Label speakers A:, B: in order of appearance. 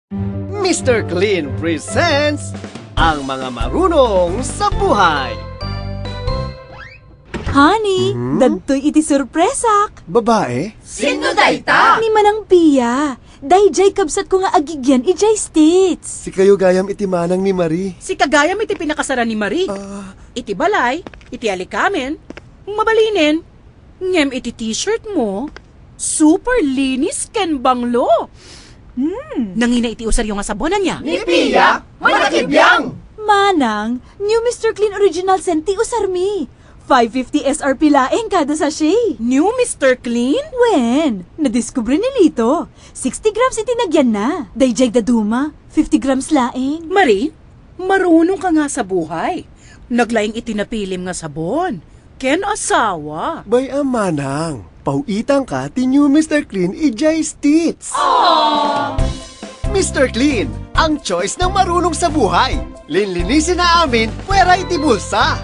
A: Mr. Clean presents ang mga marunong sa buhay.
B: Honey, dadtoy iti surpresak.
A: Babae?
C: Sino dayta?
B: Ni Manang Pia. Day jay kabsat ko nga agigyan ijay states.
A: Si kayo gayam iti manang ni Marie.
C: Si kagayam iti pinakasara ni Marie. Iti balay, iti alikamen, mabalinin. Ngem iti t-shirt mo, super linis ken banglo. Nangina iti usar yung asabonan niya.
D: Ni Pia, malakibiyang!
B: Manang, new Mr. Clean Original Senti Usarmi. 550 SRP laeng kada sachet.
C: New Mr. Clean?
B: When? Nadiskubre ni Lito. 60 grams itinagyan na. Dayjay daduma, 50 grams laeng.
C: Marie, marunong ka nga sa buhay. Naglaing itinapilim nga sabon. Ken asawa.
A: Bay manang, pauitang ka ti new Mr. Clean ijay stits. Mr. Clean, ang choice ng marunong sa buhay. Linlinisin na amin, pwera iti bulsa.